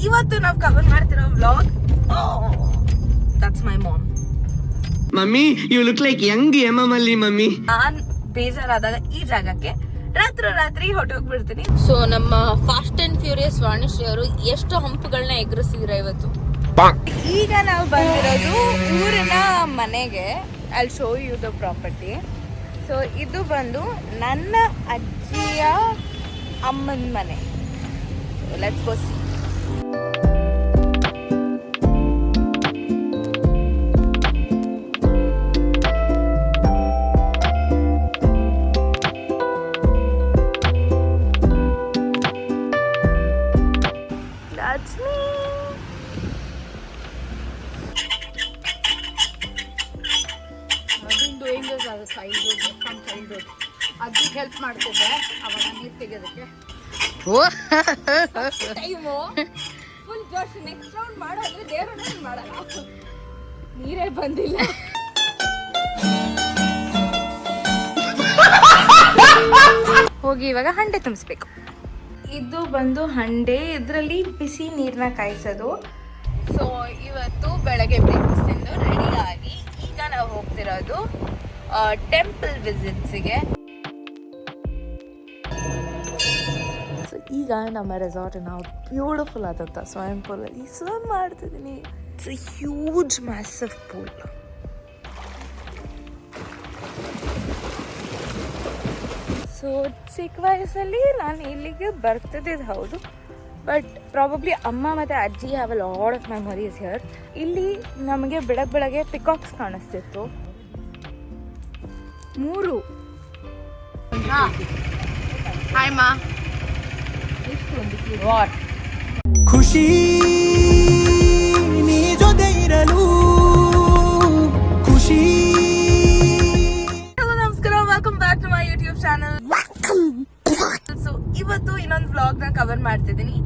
ಇವತ್ತು ನಾವು ಕವರ್ ಮಾಡ್ತಿರೋ vlog that's my mom. Mummy you look like young ಎಮಮಲ್ಲಿ ಮಮ್ಮಿ. ನಾನ್ ಬೇಜಾರಾದಾಗ ಈ ಜಾಗಕ್ಕೆ ರಾತ್ರಿ ಹೊಟ್ಟೋಗ್ಬಿಡ್ತೀನಿ. ಸೊ ನಮ್ಮ ಫಾಸ್ಟ್ ಅಂಡ್ ಫ್ಯೂರಿಯಸ್ ವಾಣಿಶ್ರೀ ಅವರು ಎಷ್ಟು ಹಂಪುಗಳನ್ನ ಎದುರಿಸಿದ್ರ ಇವತ್ತು. ಈಗ ನಾವು ಬಂದಿರೋದು ಊರಿನ ಮನೆಗೆ. I show you the property. So ಇದು ಬಂದು ನನ್ನ ಅಜ್ಜಿಯ ಅಮ್ಮನ ಮನೆ. Let's go see. That's me. I've been doing this as a childhood, from childhood. ಅಜ್ಜಿ ಹೆಲ್ಪ್ ಮಾಡ್ತಿದ್ದೆ ಅವಾಗ ನೀರು ತೆಗೆಯೋದಕ್ಕೆ. ಟೈಮು ಫುಲ್ ಜೋಶ್. ನೆಕ್ಸ್ಟ್ ರೌಂಡ್ ಮಾಡೋದ್ರೆ ದೇವ್ರನ್ನ ಮಾಡಲ್ಲ, ನೀರೇ ಬಂದಿಲ್ಲ. ಹೋಗಿ ಇವಾಗ ಹಂಡೆ ತುಂಬಿಸ್ಬೇಕು. ಇದು ಬಂದು ಹಂಡೆ, ಇದರಲ್ಲಿ ಬಿಸಿ ನೀರನ್ನ ಕಾಯಿಸೋದು. ಸೊ ಇವತ್ತು ಬೆಳಗ್ಗೆ ಬ್ರೇಕ್ಫಾಸ್ಟ್ ತಿಂದು ರೆಡಿ ಆಗಿ ಈಗ ನಾವು ಹೋಗ್ತಿರೋದು ಟೆಂಪಲ್ ವಿಸಿಟ್ಸಿಗೆ. ಸೊ ಈಗ ನಮ್ಮ ರೆಸಾರ್ಟ್ ನಾವು ಬ್ಯೂಟಿಫುಲ್ ಆದಂಥ ಸ್ವಿಮ್ಮಿಂಗ್ ಪೂಲಲ್ಲಿ ಸ್ವಿಮ್ ಮಾಡ್ತಿದ್ದೀನಿ. It's a huge massive pool. So ಚಿಕ್ಕ ವಯಸ್ಸಲ್ಲಿ ನಾನು ಇಲ್ಲಿಗೆ ಬರ್ತಿದ್ದಿದ್ದು ಹೌದು, ಬಟ್ ಪ್ರಾಬಬ್ಲಿ ಅಮ್ಮ ಮತ್ತು ಅಜ್ಜಿ have a lot of memories here. ಇಲ್ಲಿ ನಮಗೆ ಬೆಳಗ್ಗೆ ಪಿಕಾಕ್ಸ್ ಕಾಣಿಸ್ತಿತ್ತು. 3 ಹಾಯ್ ಮಾ. ವಾಟ್ ಖುಷಿ ನೀ ಜೊತೆ ಇರಲು ಖುಷಿ. ನಮಸ್ಕಾರ, welcome back to my YouTube channel. So ಇವತ್ತು ಇನ್ನೊಂದು ವ್ಲಾಗ್ ನ ಕವರ್ ಮಾಡ್ತಿದ್ದೀನಿ.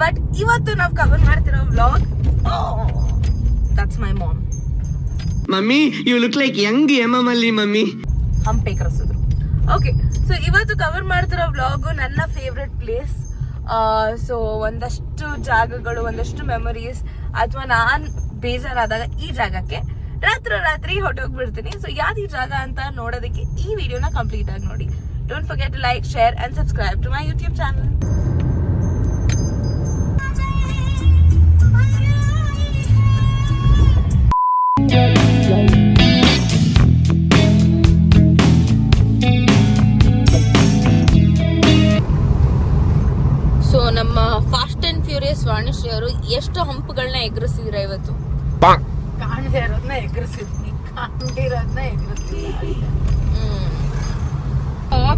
ಬಟ್ ಇವತ್ತು ನಾವು ಕವರ್ ಮಾಡ್ತಿರೋ vlog that's my mom. Mummy you look like young ಎಮಮಲ್ಲಿ ಮಮ್ಮಿ. ಹಂಪೆ ಕರೆಸಿದ್ರು. ಓಕೆ, ಸೊ ಇವತ್ತು ಕವರ್ ಮಾಡ್ತಿರೋ ವ್ಲಾಗು ನನ್ನ ಫೇವ್ರೆಟ್ ಪ್ಲೇಸ್. ಸೊ ಒಂದಷ್ಟು ಜಾಗಗಳು, ಒಂದಷ್ಟು ಮೆಮೊರೀಸ್, ಅಥವಾ ನಾನು ಬೇಜಾರಾದಾಗ ಈ ಜಾಗಕ್ಕೆ ರಾತ್ರಿ ಹೊಟ್ಟೋಗ್ಬಿಡ್ತೀನಿ. ಸೊ ಯಾವ್ದು ಈ ಜಾಗ ಅಂತ ನೋಡೋದಕ್ಕೆ ಈ ವಿಡಿಯೋನ ಕಂಪ್ಲೀಟ್ ಆಗಿ ನೋಡಿ. Don't forget to like, share and subscribe to my YouTube channel. So ನಮ್ಮ ಫಾಸ್ಟ್ ಅಂಡ್ ಫ್ಯೂರಿಯಸ್ ವಾಣಿಶ್ರೀ ಅವರು ಎಷ್ಟು ಹಂಪುಗಳನ್ನ ಎದುರಿಸಿದ್ರ ಇವತ್ತು. ಕಾಣದೇ ಇರೋದನ್ನ ಎಗರಿಸಿದ್ವಿ, ಕಾಣಿರೋದನ್ನ ಎಗರಿಸಿದ್ವಿ.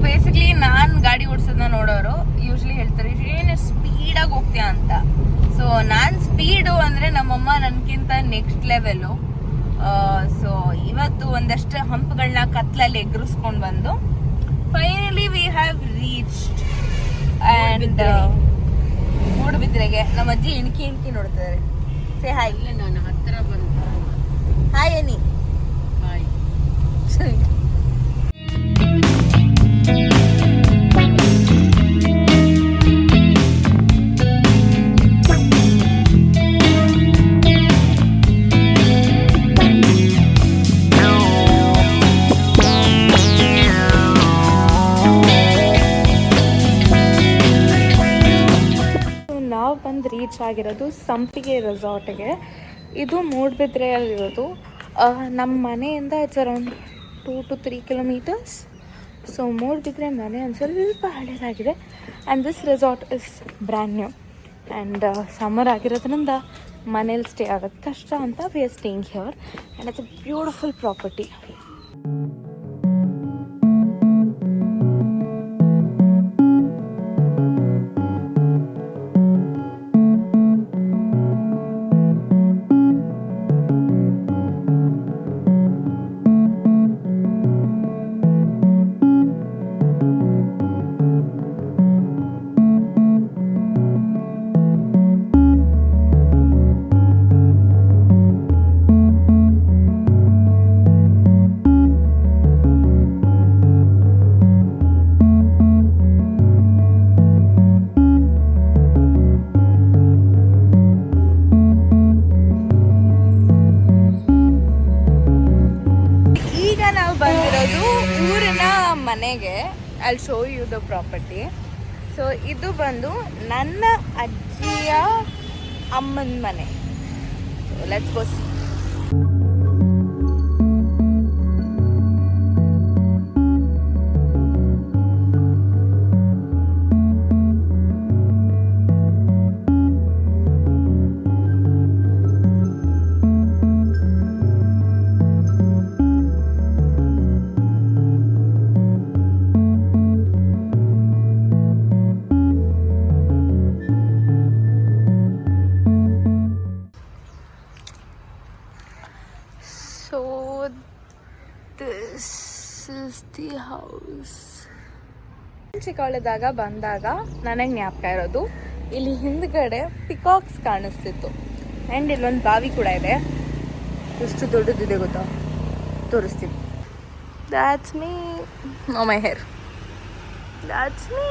ಬೇಸಿಕ್ಲಿ ನಾನ್ ಗಾಡಿ ಓಡಿಸೋದನ್ನ ನೋಡೋರು ಯೂಶ್ವಲಿ ಹೇಳ್ತಾರೆ ಏನು ಸ್ಪೀಡಾಗಿ ಹೋಗ್ತೀಯ ಅಂತ. ಸೊ ನಾನ್ ಸ್ಪೀಡು ಅಂದ್ರೆ ನಮ್ಮಮ್ಮ ನನ್ಗಿಂತ ನೆಕ್ಸ್ಟ್ ಲೆವೆಲು. ಸೊ ಇವತ್ತು ಒಂದಷ್ಟು ಹಂಪುಗಳನ್ನ ಕತ್ಲಲ್ಲಿ ಎಗರಿಸ್ಕೊಂಡು ಬಂದು finally we have reached. And ಮೂಡುಬಿದ್ರೆಗೆ ನಮ್ಮ ಅಜ್ಜಿ ಇಣಕಿ ನೋಡ್ತಿದ್ದಾರೆ. Say hi. ಇಲ್ಲ, ನಾನು ಹತ್ತಿರ ಬಂದು ಹಾಯ್ ಎನಿ. ಹಾಯ್. ನಾವು ಬಂದು ರೀಚ್ ಆಗಿರೋದು ಸಂಪಿಗೆ ರೆಸಾರ್ಟ್ಗೆ. ಇದು ಮೂಡುಬಿದ್ರೆಯಲ್ಲಿರೋದು. ನಮ್ಮ ಮನೆಯಿಂದ it's around 2 to 3 kilometers. So ಮೂಡುಬಿದ್ರೆ ಮನೆ ಒಂದು ಸ್ವಲ್ಪ ಹಳೇದಾಗಿದೆ. And this resort is brand new. And summer ಆಗಿರೋದ್ರಿಂದ ಮನೇಲಿ ಸ್ಟೇ ಆಗೋದು ಕಷ್ಟ ಅಂತ we are staying here. And it's a beautiful property. ಮನೆಗೆ. I show you the property. So ಇದು ಬಂದು ನನ್ನ ಅಜ್ಜಿಯ ಅಮ್ಮನ ಮನೆ. So let's go see. So this is the house. ಚಿಕ್ಕವಳಿದ್ದಾಗ ಬಂದಾಗ ನನಗೆ ಜ್ಞಾಪಕ ಇರೋದು ಇಲ್ಲಿ ಹಿಂದ್ಗಡೆ ಪಿಕಾಕ್ಸ್ ಕಾಣಿಸ್ತಿತ್ತು. ಆ್ಯಂಡ್ ಇಲ್ಲೊಂದು ಬಾವಿ ಕೂಡ ಇದೆ. ಎಷ್ಟು ದೊಡ್ಡದಿದೆ ಗೊತ್ತಾ, ತೋರಿಸ್ತೀನಿ. That's me. Oh, my hair. That's me.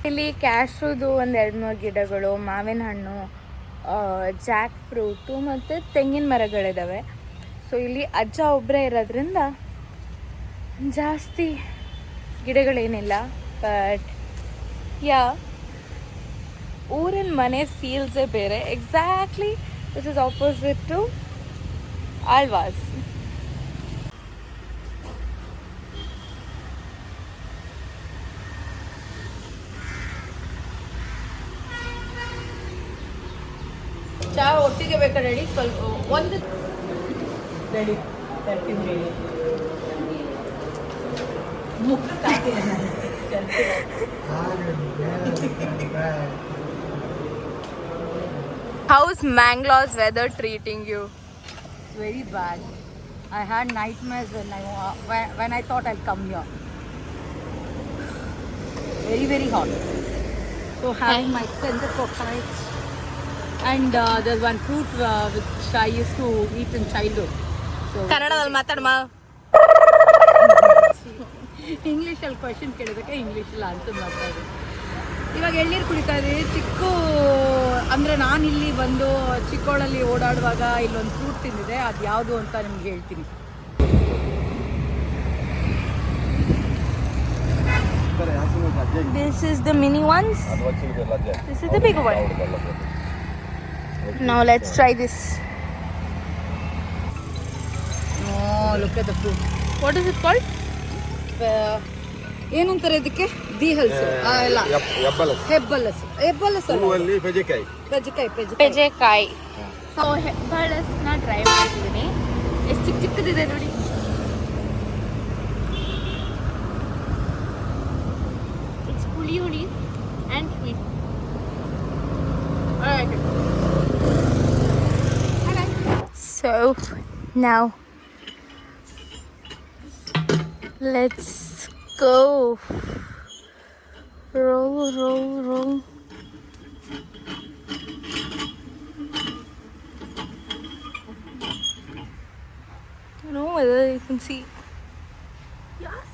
ಇಲ್ಲಿ ಕ್ಯಾಶ್ಯೂದು ಒಂದು 2-3 ಗಿಡಗಳು, ಮಾವಿನ ಹಣ್ಣು, ಜಾಕ್ ಫ್ರೂಟು ಮತ್ತು ತೆಂಗಿನ ಮರಗಳಿದ್ದಾವೆ. ಸೊ ಇಲ್ಲಿ ಅಜ್ಜ ಒಬ್ಬರೇ ಇರೋದ್ರಿಂದ ಜಾಸ್ತಿ ಗಿಡಗಳೇನಿಲ್ಲ. ಬಟ್ ಯಾ, ಊರಿನ ಮನೆ ಫೀಲ್ಸೇ ಬೇರೆ. Exactly this is opposite to always. ಚಾ ಒಟ್ಟಿಗೆ ಬೇಕಾ ರೆಡಿ? ಸ್ವಲ್ಪ ಒಂದು ready ready How's Mangalore's weather treating you? very bad. I had nightmares when I thought I'll come here. Very, very hot. So having my tender coconuts. And there's one fruit which I used to eat in childhood. So ಕನ್ನಡದಲ್ಲಿ ಮಾತಾಡಮ್ಮ. ಇಂಗ್ಲೀಷಲ್ಲಿ question ಕೇಳಿದಕ್ಕೆ ಇಂಗ್ಲೀಷಲ್ಲಿ answer ಮಾಡ್ತಾ ಇದ್ದೀನಿ. ಇವಾಗ ಎಳ್ನೀರು ಕುಡಿತಾ ಇದ್ದೀವಿ. ಅಂದರೆ ನಾನು ಇಲ್ಲಿ ಬಂದು ಚಿಕ್ಕೋಳಲ್ಲಿ ಓಡಾಡುವಾಗ ಇಲ್ಲೊಂದು ಫ್ರೂಟ್ ತಿಂದಿದೆ. ಅದು ಯಾವುದು ಅಂತ ನಿಮ್ಗೆ ಹೇಳ್ತೀನಿ. This is the mini ones. This is the big one. Now let's try this. Oh, look at the fruit. What is it called? ಏನಂತಾರೆ ಇದಕ್ಕೆ? ದೀಹಲ್ಸು ಎಲ್ಲ ಹೆಬ್ಬಲಸು. ಹೆಬ್ಬಲಸು ಪೆಜೆಕಾಯಿ. ಸೊ ಹೆಬ್ಬಲಸನ್ನ ಟ್ರೈ ಮಾಡಿದ್ದೀನಿ. ಎಷ್ಟು ಚಿಕ್ಕದಿದೆ ನೋಡಿ. ಇಟ್ಸ್ ಹುಳಿ ಹುಳಿ and sweet. So now let's go. Roll, roll, roll. I don't know whether you can see. Yes.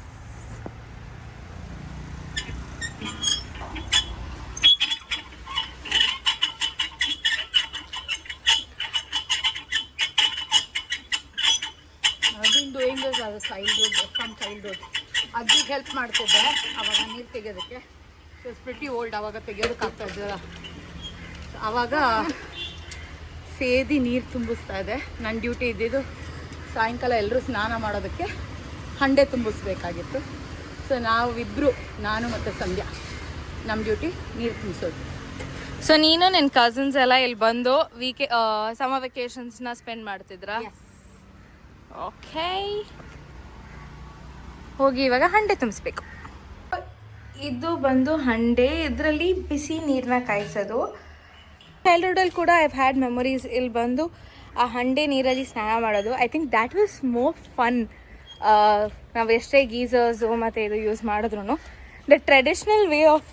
I've been doing this as a childhood. ಅಜ್ಜಿಗೆ help ಮಾಡ್ತಿದ್ದೆ ಅವಾಗ ನೀರು ತೆಗೆಯೋದಕ್ಕೆ. So it's pretty old. ಅವಾಗ ತೆಗೆಯೋದಕ್ಕಾಗ್ತಾ ಇದ್ದ. ಆವಾಗ ಸೇದಿ ನೀರು ತುಂಬಿಸ್ತಾ ಇದೆ. ನನ್ನ ಡ್ಯೂಟಿ ಇದ್ದಿದ್ದು ಸಾಯಂಕಾಲ ಎಲ್ಲರೂ ಸ್ನಾನ ಮಾಡೋದಕ್ಕೆ ಹಂಡೆ ತುಂಬಿಸ್ಬೇಕಾಗಿತ್ತು. ಸೊ ನಾವಿಬ್ಬರು, ನಾನು ಮತ್ತು ಸಂಧ್ಯಾ, ನಮ್ಮ ಡ್ಯೂಟಿ ನೀರು ತುಂಬಿಸೋದು. ಸೊ ನೀನು ನಿನ್ನ ಕಸಿನ್ಸ್ ಎಲ್ಲ ಇಲ್ಲಿ ಬಂದು ಸಮ್ಮರ್ ವೆಕೇಶನ್ಸ್ನ ಸ್ಪೆಂಡ್ ಮಾಡ್ತಿದ್ರಾ? ಓಕೆ, ಹೋಗಿ ಇವಾಗ ಹಂಡೆ ತುಂಬಿಸ್ಬೇಕು. ಇದು ಬಂದು ಹಂಡೆ. ಇದರಲ್ಲಿ ಬಿಸಿ ನೀರನ್ನ ಕಾಯಿಸೋದು. ಚೈಲ್ಡ್ಹುಡಲ್ಲಿ ಕೂಡ ಐವ್ ಹ್ಯಾಡ್ ಮೆಮೊರೀಸ್ ಇಲ್ಲಿ ಬಂದು ಆ ಹಂಡೆ ನೀರಲ್ಲಿ ಸ್ನಾನ ಮಾಡೋದು. I think that was more fun. ನಾವು ಎಷ್ಟೇ ಗೀಸರ್ಸು ಮತ್ತು ಇದು ಯೂಸ್ ಮಾಡಿದ್ರು the traditional way of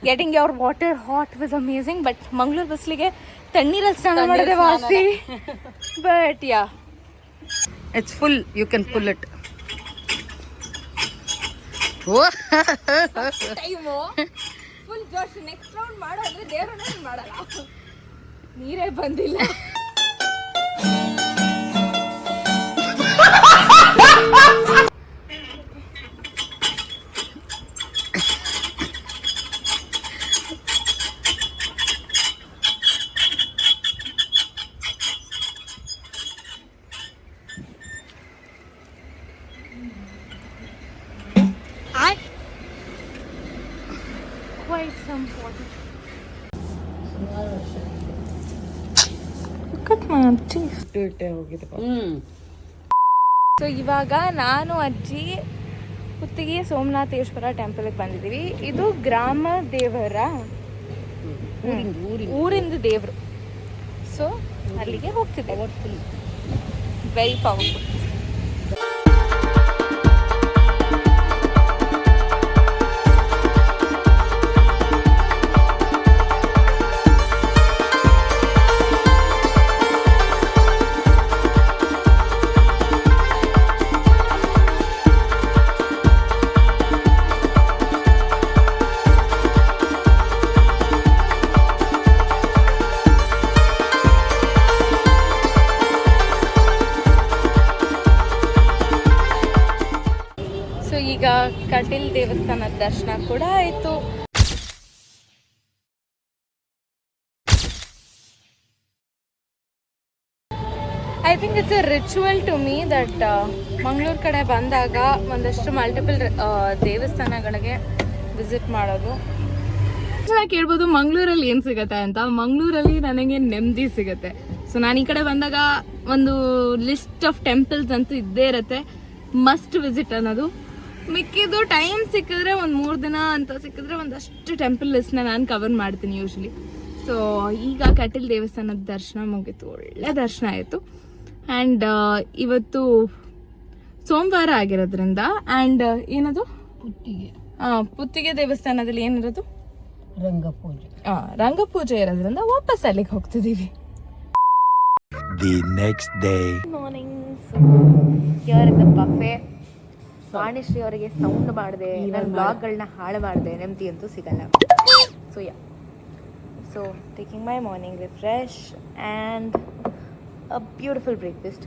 getting your water hot was amazing. But Mangaluru ಬಿಸಿಲಿಗೆ ತಣ್ಣೀರಲ್ಲಿ ಸ್ನಾನ ಮಾಡೋದೇ ವಾಸಿ. But yeah, it's full, you can pull it. ಓ ಟೈಮು ಫುಲ್ ಜೋಶ್. ನೆಕ್ಸ್ಟ್ ರೌಂಡ್ ಮಾಡೋ ಅಂದ್ರೆ ದೇವ್ರನ್ನ ಮಾಡಲ್ಲ, ನೀರೇ ಬಂದಿಲ್ಲ. Quite some water. Look at my teeth. So ಇವಾಗ ನಾನು ಅಜ್ಜಿ ಕುತ್ತಿಗೆ ಸೋಮನಾಥೇಶ್ವರ ಟೆಂಪಲ್ಗೆ ಬಂದಿದ್ದೀವಿ. ಇದು ಗ್ರಾಮ ದೇವರ ಊರಿಂದ ದೇವರು. ಸೊ ಅಲ್ಲಿಗೆ ಹೋಗ್ತಿದ್ದೆ. Very powerful. ಈಗ ಕಟೀಲ್ ದೇವಸ್ಥಾನದ ದರ್ಶನ ಕೂಡ ಆಯಿತು. I think it's a ritual to me that Mangaluru ಕಡೆ ಬಂದಾಗ ಒಂದಷ್ಟು ಮಲ್ಟಿಪಲ್ ದೇವಸ್ಥಾನಗಳಿಗೆ ವಿಸಿಟ್ ಮಾಡೋದು. ಚೆನ್ನಾಗಿ ಕೇಳ್ಬೋದು ಮಂಗಳೂರಲ್ಲಿ ಏನು ಸಿಗುತ್ತೆ ಅಂತ. ಮಂಗಳೂರಲ್ಲಿ ನನಗೆ ನೆಮ್ಮದಿ ಸಿಗುತ್ತೆ. ಸೊ ನಾನು ಈ ಕಡೆ ಬಂದಾಗ ಒಂದು ಲಿಸ್ಟ್ ಆಫ್ ಟೆಂಪಲ್ಸ್ ಅಂತೂ ಇದ್ದೇ ಇರುತ್ತೆ, ಮಸ್ಟ್ ವಿಸಿಟ್ ಅನ್ನೋದು. ಮಿಕ್ಕಿದ್ದು ಟೈಮ್ ಸಿಕ್ಕಿದ್ರೆ ಒಂದು 3 ದಿನ ಅಂತ ಸಿಕ್ಕಿದ್ರೆ ಒಂದಷ್ಟು ಟೆಂಪಲ್ ಲಿಸ್ಟ್ನ ನಾನು ಕವರ್ ಮಾಡ್ತೀನಿ ಯೂಶ್ವಲಿ. ಸೊ ಈಗ ಕಟೀಲ್ ದೇವಸ್ಥಾನದ ದರ್ಶನ ಮುಗೀತು, ಒಳ್ಳೆ ದರ್ಶನ ಆಯಿತು. ಆ್ಯಂಡ್ ಇವತ್ತು ಸೋಮವಾರ ಆಗಿರೋದ್ರಿಂದ ಆ್ಯಂಡ್ ಏನದು ಪುತ್ತಿಗೆ ದೇವಸ್ಥಾನದಲ್ಲಿ ಏನಿರೋದು ರಂಗಪೂಜೆ ಇರೋದ್ರಿಂದ ವಾಪಸ್ ಅಲ್ಲಿಗೆ ಹೋಗ್ತಿದ್ದೀವಿ. The next day. Morning. Here in the buffet. Vanishree ಅವರಿಗೆ ಸೌಂಡ್ ಮಾಡಿದೆ, ನನ್ನ ಬ್ಲಾಗ್ಗಳನ್ನ ಹಾಳು ಮಾಡಿದೆ, ನೆಮ್ಮದಿ ಅಂತೂ ಸಿಗಲ್ಲ. So so taking my morning refresh and a beautiful breakfast.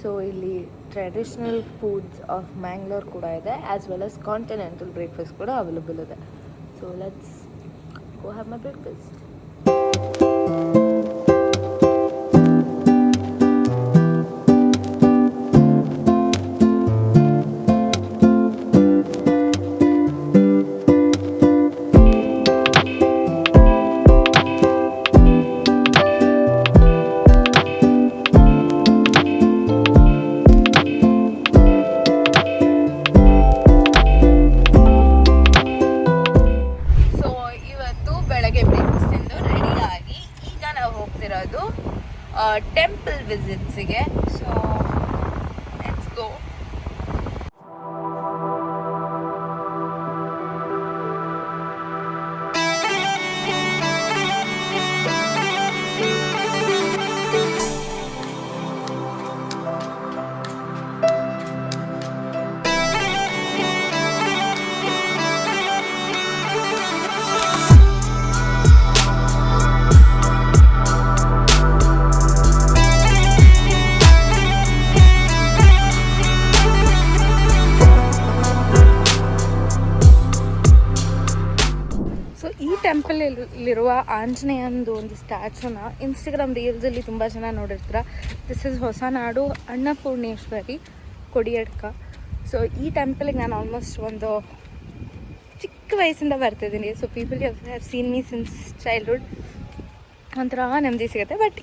So ಇಲ್ಲಿ ಟ್ರೆಡಿಷ್ನಲ್ ಫುಡ್ಸ್ ಆಫ್ ಮ್ಯಾಂಗ್ಳೂರ್ ಕೂಡ ಇದೆ, as well as continental breakfast ಕೂಡ ಅವೈಲಬಲ್ ಇದೆ. So let's go have my breakfast. Temple ವಿಸಿಟ್ಸಿಗೆ. So let's go. ಟೆಂಪಲ್ಲಿರುವ ಆಂಜನೇಯಂದು ಒಂದು ಸ್ಟ್ಯಾಚುನ ಇನ್ಸ್ಟಾಗ್ರಾಮ್ ರೀಲ್ಸಲ್ಲಿ ತುಂಬ ಜನ ನೋಡಿರ್ತೀರ. This is Hosanadu Annapoorneshwari Kodiyadka. So ಈ ಟೆಂಪಲಿಗೆ ನಾನು ಆಲ್ಮೋಸ್ಟ್ ಒಂದು ಚಿಕ್ಕ ವಯಸ್ಸಿಂದ ಬರ್ತಿದ್ದೀನಿ. So people have seen me since childhood. ಒಂಥರ ನೆಮ್ಮದಿ ಸಿಗುತ್ತೆ. ಬಟ್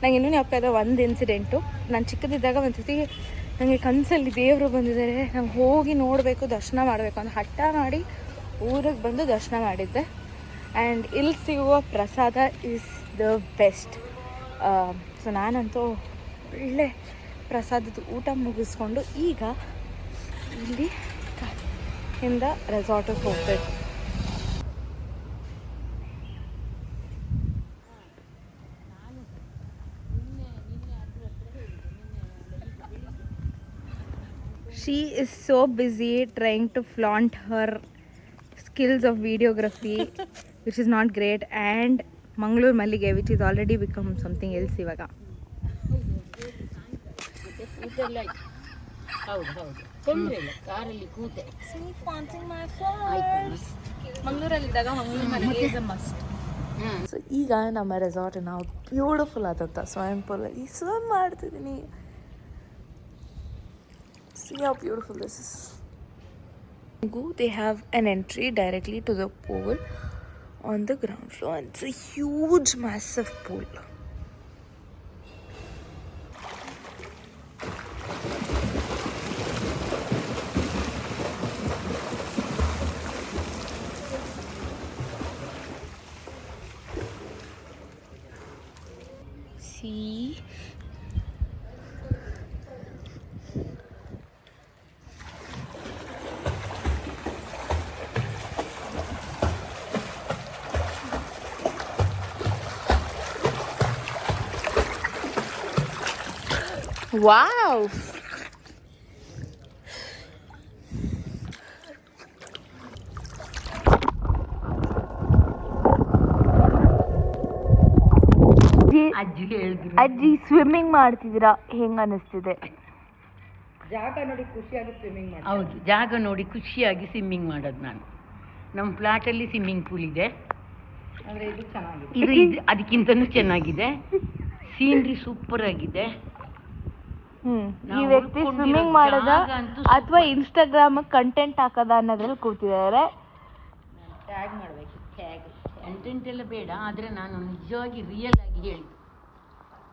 ನಂಗೆ ಇನ್ನೂ ಜ್ಞಾಪಕ ಒಂದು ಇನ್ಸಿಡೆಂಟು. ನಾನು ಚಿಕ್ಕದಿದ್ದಾಗ ಒಂದು ಸತಿ ನನಗೆ ಕನಸಲ್ಲಿ ದೇವರು ಬಂದಿದ್ದಾರೆ, ನಂಗೆ ಹೋಗಿ ನೋಡಬೇಕು, ದರ್ಶನ ಮಾಡಬೇಕು ಅಂತ ಹಠ ಮಾಡಿ ಊರಿಗೆ ಬಂದು ದರ್ಶನ ಮಾಡಿದ್ದೆ. ಆ್ಯಂಡ್ ಇಲ್ಲಿ ಸಿಗುವ ಪ್ರಸಾದ ಈಸ್ ದ ಬೆಸ್ಟ್. ಸೊ ನಾನಂತೂ ಒಳ್ಳೆ ಪ್ರಸಾದದ ಊಟ ಮುಗಿಸ್ಕೊಂಡು ಈಗ ಇಲ್ಲಿ ಇಂದ ರೆಸಾರ್ಟಿಗೆ ಹೋಗ್ಬೇಕು. She is so busy trying to flaunt her skills of videography, which is not great, and Mangalore Mallige, which is already become something else ivaga. ಹೌದು ತೊಂದರೆ ಇಲ್ಲ, ಕಾರಲ್ಲಿ ಕೂತೆ. ಮಂಗಳೂರಲ್ಲಿದ್ದಾಗ ಮಂಗಳೂರು ಮಲ್ಲಿಗೆ ಇಸ್ ಅ ಮಸ್ಟ್. ಸೊ ಈಗ ನಮ್ಮ ರೆಸಾರ್ಟ್ ನಾವು ಬ್ಯೂಟಿಫುಲ್ ಆದಂಥ swimming ಪೂಲಲ್ಲಿ swim ಮಾಡ್ತಿದ್ದೀನಿ. See how beautiful this is. They have an entry directly to the pool on the ground floor. It's a huge, massive pool. See. Wow! ಅಜ್ಜಿ swimming ಮಾಡ್ತಿದ್ದೀರಾ, ಹೆಂಗ ಅನಿಸ್ತಿದೆ? ಜಾಗ ನೋಡಿ ಖುಷಿಯಾಗಿ ಸ್ವಿಮ್ಮಿಂಗ್ ಮಾಡಿ. ಹೌದು, ಜಾಗ ನೋಡಿ ಖುಷಿಯಾಗಿ ಸ್ವಿಮ್ಮಿಂಗ್ ಮಾಡೋದು. ನಾನು ನಮ್ಮ ಫ್ಲಾಟಲ್ಲಿ ಸ್ವಿಮ್ಮಿಂಗ್ ಪೂಲ್ ಇದೆ, ಅಂದರೆ ಇದು ಚೆನ್ನಾಗಿದೆ. ಇದು ಅದಕ್ಕಿಂತನೂ ಚೆನ್ನಾಗಿದೆ. ಸೀನ್ರಿ ಸೂಪರ್ ಆಗಿದೆ. ಈ ವ್ಯಕ್ತಿ ಸ್ವಿಮ್ಮಿಂಗ್ ಮಾಡೋದ ಅಥವಾ ಇನ್ಸ್ಟಾಗ್ರಾಮ್ ಕಂಟೆಂಟ್ ಹಾಕೋದ ಅನ್ನೋದ್ರಲ್ಲಿ ಕೂತಿದ್ದಾರೆ. ಟ್ಯಾಗ್ ಮಾಡಬೇಕು. ಕಂಟೆಂಟ್ ಎಲ್ಲ ಬೇಡ, ಆದರೆ ನಾನು ನಿಜವಾಗಿ ರಿಯಲ್ ಆಗಿ ಹೇಳಿ,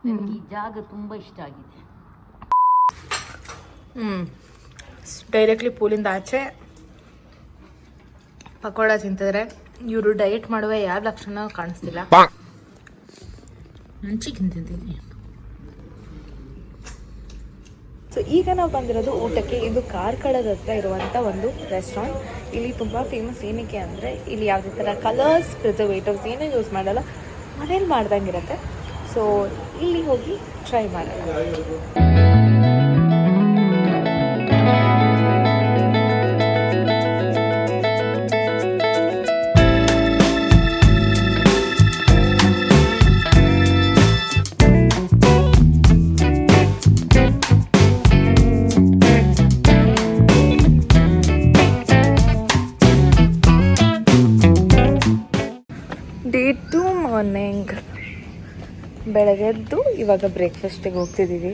ನನಗೆ ಈ ಜಾಗ ತುಂಬ ಇಷ್ಟ ಆಗಿದೆ. ಡೈರೆಕ್ಟ್ಲಿ ಪೂಲಿಂದ ಆಚೆ ಪಕೋಡ ತಿಂತಿದ್ರೆ ಇವರು ಡಯಟ್ ಮಾಡುವ ಯಾವ ಲಕ್ಷಣ ಕಾಣಿಸ್ತಿಲ್ಲ. ನಾನು ಚಿಕನ್ ತಿಂತೀನಿ. ಸೊ ಈಗ ನಾವು ಬಂದಿರೋದು ಊಟಕ್ಕೆ. ಇದು ಕಾರ್ಕಳದ ಹತ್ರ ಇರುವಂಥ ಒಂದು ರೆಸ್ಟೋರೆಂಟ್. ಇಲ್ಲಿ ತುಂಬ ಫೇಮಸ್ ಏನಕ್ಕೆ ಅಂದರೆ ಇಲ್ಲಿ ಯಾವುದೇ ಥರ ಕಲರ್ಸ್ ಪ್ರಿಸರ್ವೇಟಿವ್ಸ್ ಏನೇ ಯೂಸ್ ಮಾಡಲ್ಲ, ಮನೇಲಿ ಮಾಡ್ದಂಗಿರುತ್ತೆ. ಸೊ ಇಲ್ಲಿ ಹೋಗಿ ಟ್ರೈ ಮಾಡೋಣ. Day 2 morning. ಬೆಳಗ್ಗೆದ್ದು ಇವಾಗ ಬ್ರೇಕ್ಫಾಸ್ಟಿಗೆ ಹೋಗ್ತಿದ್ದೀವಿ.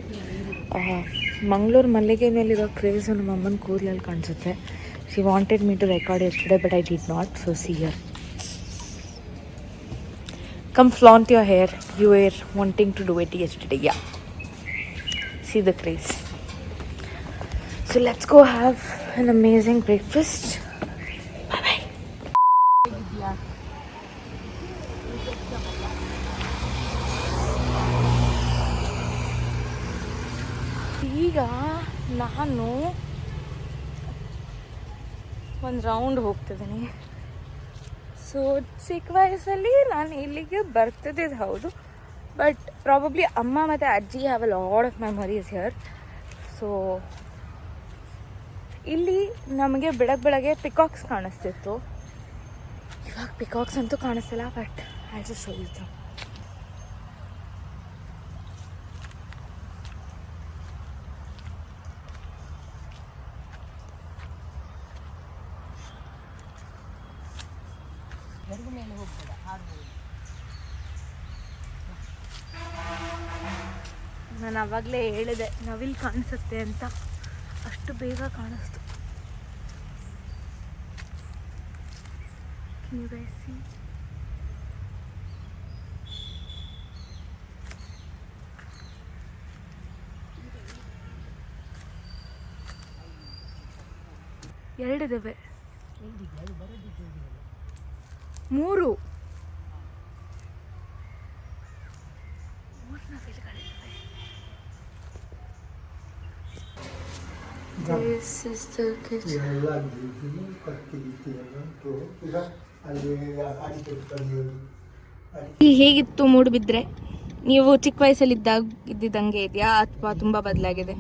ಮಂಗಳೂರು ಮಲ್ಲಿಗೆ ಮೇಲಿರೋ ಕ್ರೇಜು ನಮ್ಮ ಅಮ್ಮನ ಕೂದಲಲ್ಲಿ ಕಾಣಿಸುತ್ತೆ. She wanted me to record yesterday but I did not. So see here, come flaunt your hair. You were wanting to do it yesterday. Yeah, see the craze. So let's go have an amazing breakfast. ಈಗ ನಾನು ಒಂದು round ಹೋಗ್ತಿದ್ದೀನಿ. So ಚಿಕ್ಕ ವಯಸ್ಸಲ್ಲಿ ನಾನು ಇಲ್ಲಿಗೆ ಬರ್ತಿದ್ದಿದ್ದು ಹೌದು, but probably ಅಮ್ಮ ಮತ್ತು ಅಜ್ಜಿ have a lot of memories here. So ಇಲ್ಲಿ ನಮಗೆ ಬೆಳಗ್ಗೆ ಪಿಕಾಕ್ಸ್ ಕಾಣಿಸ್ತಿತ್ತು. ಇವಾಗ ಪಿಕಾಕ್ಸ್ ಅಂತೂ ಕಾಣಿಸ್ತಿಲ್ಲ, but I just show you. ನಾನು ಆವಾಗಲೇ ಹೇಳಿದೆ ನವಿಲ್ ಕಾಣಿಸುತ್ತೆ ಅಂತ, ಅಷ್ಟು ಬೇಗ ಕಾಣಿಸ್ತು. ಎರಡಿದ್ದಾವೆ, 3 ನವಿಲುಗಳಿವೆ. This is the kitchen. ಹೇಗಿತ್ತು ಮೂಡುಬಿದ್ರೆ? ನೀವು ಚಿಕ್ಕ ವಯಸ್ಸಲ್ಲಿ ಇದ್ದಿದ್ದಂಗೆ ಇದೆಯಾ ಅಥವಾ ತುಂಬಾ ಬದಲಾಗಿದೆ?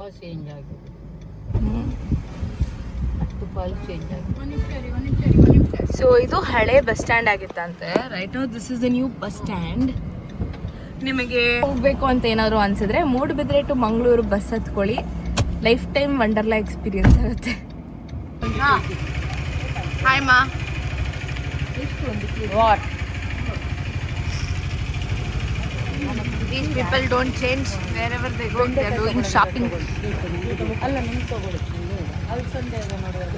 ಸೊ ಇದು ಹಳೆ ಬಸ್ ಸ್ಟ್ಯಾಂಡ್ ಆಗಿತ್ತಂತೆ. Right now this is the new bus stand. ನಿಮಗೆ ಹೋಗ್ಬೇಕು ಅಂತ ಏನಾದ್ರು ಅನ್ಸಿದ್ರೆ ಮೂಡುಬಿದ್ರೆ ಟು ಮಂಗಳೂರು ಬಸ್ ಹತ್ಕೊಳ್ಳಿ. ಲೈಫ್ ಟೈಮ್ ವಂಡರ್ಲಾ ಎಕ್ಸ್ಪೀರಿಯನ್ಸ್ ಆಗುತ್ತೆ. ಹಾಯ್ ಮಾ. What these people don't change wherever they go, they are doing shopping. ಅಲ್ಲ ನಿಮಗೆ ತಗೊಳ್ಳಿ ಅಲ್ಲಿ ಸಂಡೆ ನೋಡೋದು